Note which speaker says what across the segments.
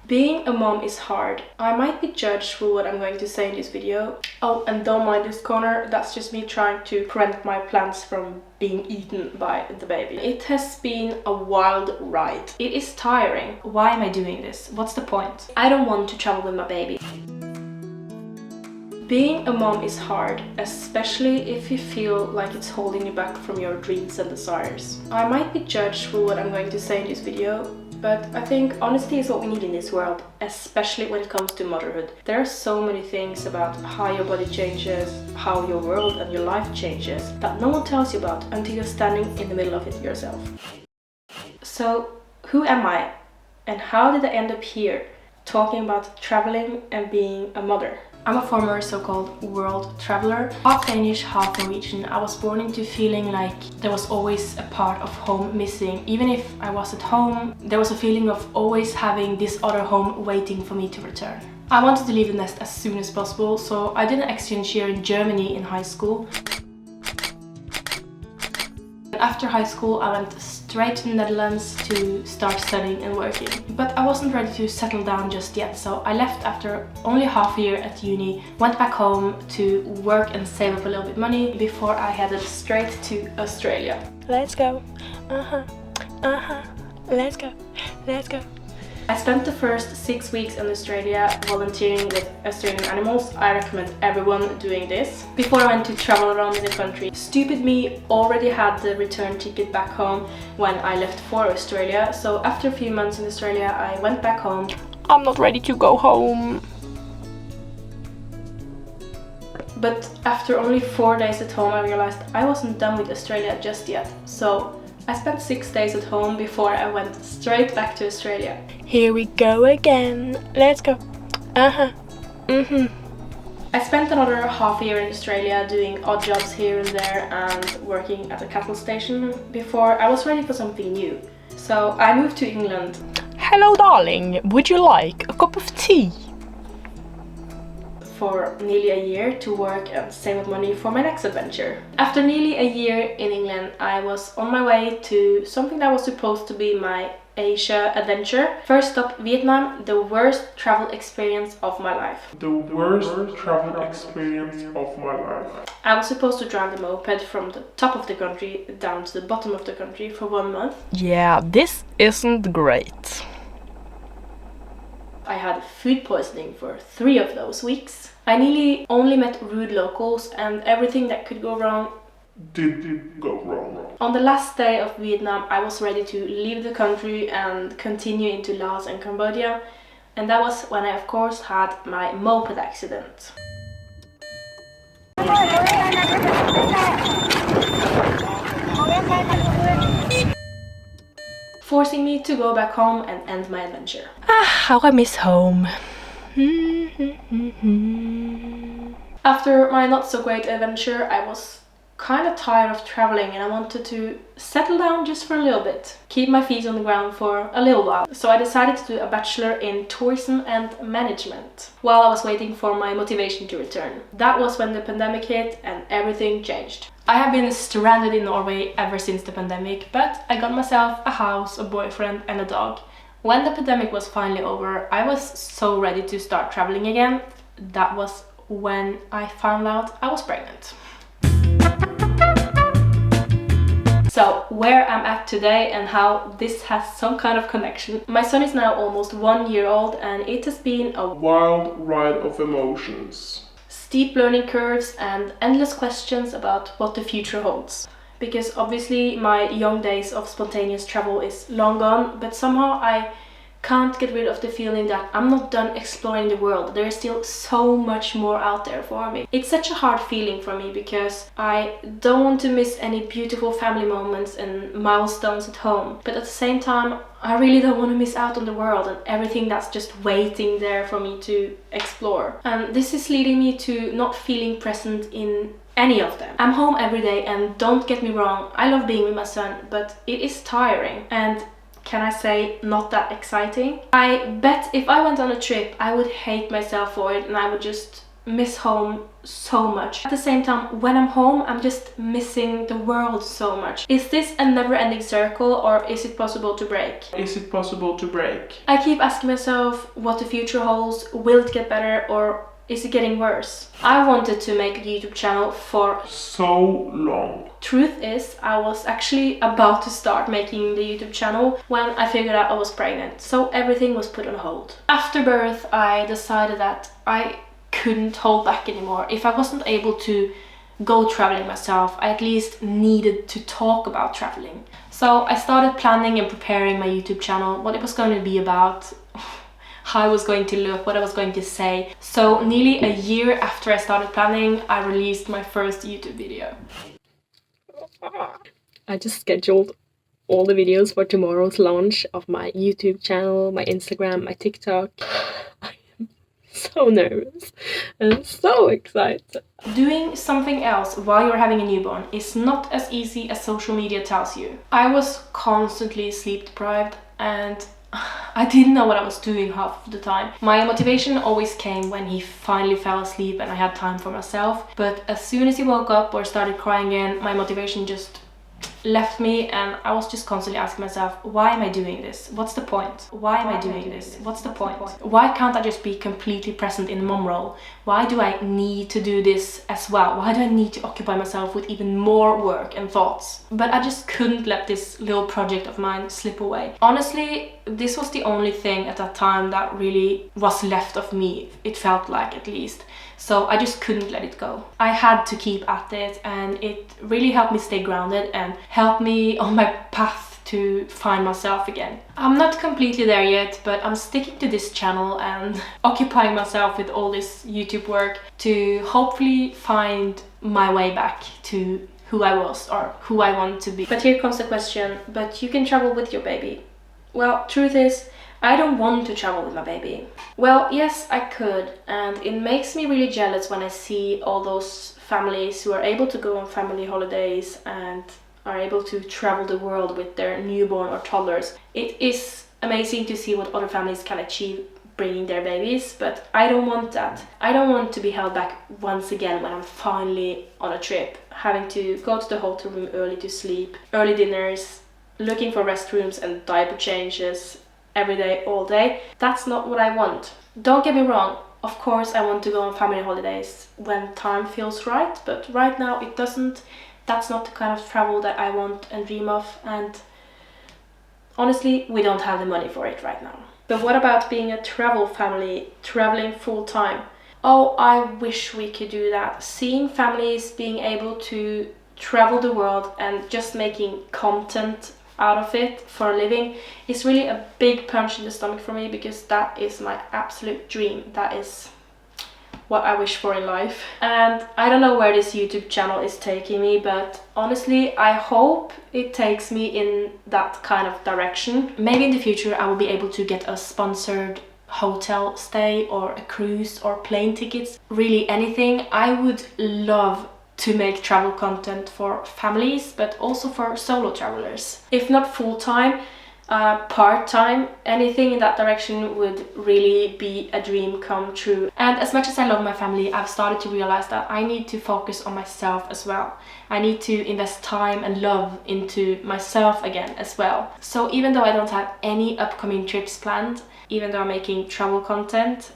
Speaker 1: Being a mom is hard. I might be judged for what I'm going to say in this video. Oh, and don't mind this corner, that's just me trying to prevent my plants from being eaten by the baby. It has been a wild ride. It is tiring. Why am I doing this? What's the point? I don't want to travel with my baby. Being a mom is hard, especially if you feel like it's holding you back from your dreams and desires. I might be judged for what I'm going to say in this video, but I think honesty is what we need in this world, especially when it comes to motherhood. There are so many things about how your body changes, how your world and your life changes, that no one tells you about until you're standing in the middle of it yourself. So, who am I? And how did I end up here, talking about traveling and being a mother? I'm a former so-called world traveler, half Danish, half Norwegian. I was born into feeling like there was always a part of home missing. Even if I was at home, there was a feeling of always having this other home waiting for me to return. I wanted to leave the nest as soon as possible, so I did an exchange year in Germany in high school. After high school, I went straight to the Netherlands to start studying and working. But I wasn't ready to settle down just yet, so I left after only half a year at uni, went back home to work and save up a little bit money before I headed straight to Australia. Let's go. Let's go. Let's go. I spent the first 6 weeks in Australia volunteering with Australian animals. I recommend everyone doing this. Before I went to travel around in the country, stupid me already had the return ticket back home when I left for Australia. So after a few months in Australia, I went back home. I'm not ready to go home. But after only 4 days at home, I realized I wasn't done with Australia just yet. So I spent 6 days at home before I went straight back to Australia. Here we go again. Let's go. I spent another half a year in Australia doing odd jobs here and there and working at a cattle station before I was ready for something new. So I moved to England. Hello darling, would you like a cup of tea? For nearly a year to work and save up money for my next adventure. After nearly a year in England, I was on my way to something that was supposed to be my Asia adventure. First stop, Vietnam, the worst travel experience of my life.
Speaker 2: The worst travel experience of my life.
Speaker 1: I was supposed to drive the moped from the top of the country down to the bottom of the country for 1 month.
Speaker 3: Yeah, this isn't great.
Speaker 1: I had food poisoning for 3 of those weeks. I nearly only met rude locals and everything that could go wrong
Speaker 2: did go wrong.
Speaker 1: On the last day of Vietnam, I was ready to leave the country and continue into Laos and Cambodia. And that was when I of course had my moped accident. Forcing me to go back home and end my adventure.
Speaker 3: How I miss home.
Speaker 1: After my not so great adventure, I was kind of tired of traveling and I wanted to settle down just for a little bit. Keep my feet on the ground for a little while. So I decided to do a bachelor in tourism and management while I was waiting for my motivation to return. That was when the pandemic hit and everything changed. I have been stranded in Norway ever since the pandemic, but I got myself a house, a boyfriend and a dog. When the pandemic was finally over, I was so ready to start traveling again. That was when I found out I was pregnant. So, where I'm at today and how this has some kind of connection. My son is now almost 1 year old and it has been a
Speaker 2: wild ride of emotions.
Speaker 1: Steep learning curves and endless questions about what the future holds. Because obviously my young days of spontaneous travel is long gone, but somehow I can't get rid of the feeling that I'm not done exploring the world. There is still so much more out there for me. It's such a hard feeling for me because I don't want to miss any beautiful family moments and milestones at home. But at the same time, I really don't want to miss out on the world and everything that's just waiting there for me to explore. And this is leading me to not feeling present in any of them. I'm home every day and don't get me wrong, I love being with my son, but it is tiring and can I say not that exciting? I bet if I went on a trip, I would hate myself for it and I would just miss home so much. At the same time, when I'm home, I'm just missing the world so much. Is this a never-ending circle, or is it possible to break?
Speaker 2: Is it possible to break?
Speaker 1: I keep asking myself what the future holds. Will it get better, or is it getting worse? I wanted to make a YouTube channel for
Speaker 2: so long.
Speaker 1: Truth is, I was actually about to start making the YouTube channel when I figured out I was pregnant, so everything was put on hold. After birth, I decided that I couldn't hold back anymore. If I wasn't able to go traveling myself, I at least needed to talk about traveling. So I started planning and preparing my YouTube channel, what it was going to be about, how I was going to look, what I was going to say. So nearly a year after I started planning, I released my first YouTube video.
Speaker 3: I just scheduled all the videos for tomorrow's launch of my YouTube channel, my Instagram, my TikTok. I am so nervous and so excited.
Speaker 1: Doing something else while you're having a newborn is not as easy as social media tells you. I was constantly sleep deprived and I didn't know what I was doing half of the time. My motivation always came when he finally fell asleep and I had time for myself. But as soon as he woke up or started crying again, my motivation just left me, and I was just constantly asking myself, why am I doing this? What's the point? Why am I doing this? What's the point? Why can't I just be completely present in the mom role? Why do I need to do this as well? Why do I need to occupy myself with even more work and thoughts? But I just couldn't let this little project of mine slip away. Honestly, this was the only thing at that time that really was left of me, it felt like, at least. So I just couldn't let it go. I had to keep at it, and it really helped me stay grounded and helped me on my path to find myself again. I'm not completely there yet, but I'm sticking to this channel and occupying myself with all this YouTube work to hopefully find my way back to who I was or who I want to be. But here comes the question, but you can travel with your baby. Well, truth is, I don't want to travel with my baby. Well, yes, I could, and it makes me really jealous when I see all those families who are able to go on family holidays and are able to travel the world with their newborn or toddlers. It is amazing to see what other families can achieve bringing their babies, but I don't want that. I don't want to be held back once again when I'm finally on a trip, having to go to the hotel room early to sleep, early dinners, looking for restrooms and diaper changes every day, all day. That's not what I want. Don't get me wrong, of course I want to go on family holidays when time feels right, but right now it doesn't. That's not the kind of travel that I want and dream of, and honestly, we don't have the money for it right now. But what about being a travel family, traveling full time? Oh, I wish we could do that. Seeing families being able to travel the world and just making content out of it for a living is really a big punch in the stomach for me, because that is my absolute dream. That is what I wish for in life. And I don't know where this YouTube channel is taking me, but honestly, I hope it takes me in that kind of direction. Maybe in the future I will be able to get a sponsored hotel stay or a cruise or plane tickets, really anything. I would love to make travel content for families, but also for solo travelers. If not full-time, part-time, anything in that direction would really be a dream come true. And as much as I love my family, I've started to realize that I need to focus on myself as well. I need to invest time and love into myself again as well. So even though I don't have any upcoming trips planned, even though I'm making travel content,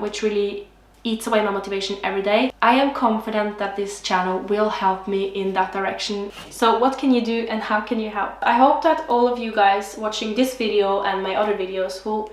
Speaker 1: which really eats away my motivation every day, I am confident that this channel will help me in that direction. So what can you do and how can you help? I hope that all of you guys watching this video and my other videos will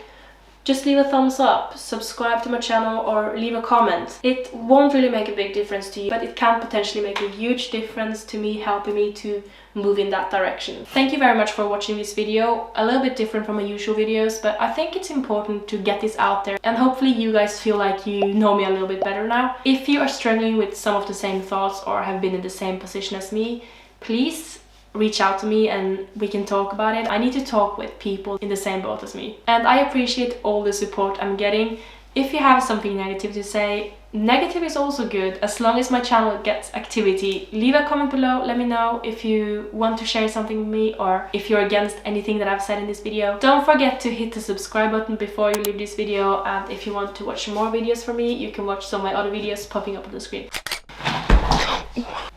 Speaker 1: just leave a thumbs up, subscribe to my channel, or leave a comment. It won't really make a big difference to you, but it can potentially make a huge difference to me, helping me to move in that direction. Thank you very much for watching this video. A little bit different from my usual videos, but I think it's important to get this out there, and hopefully you guys feel like you know me a little bit better now. If you are struggling with some of the same thoughts or have been in the same position as me, please reach out to me and we can talk about it. I need to talk with people in the same boat as me, and I appreciate all the support I'm getting. If you have something negative to say, Negative is also good, as long as my channel gets activity. Leave a comment below, let me know if you want to share something with me or if you're against anything that I've said in this video. Don't forget to hit the subscribe button before you leave this video, and if you want to watch more videos from me, you can watch some of my other videos popping up on the screen.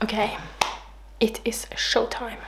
Speaker 1: Okay, it is showtime.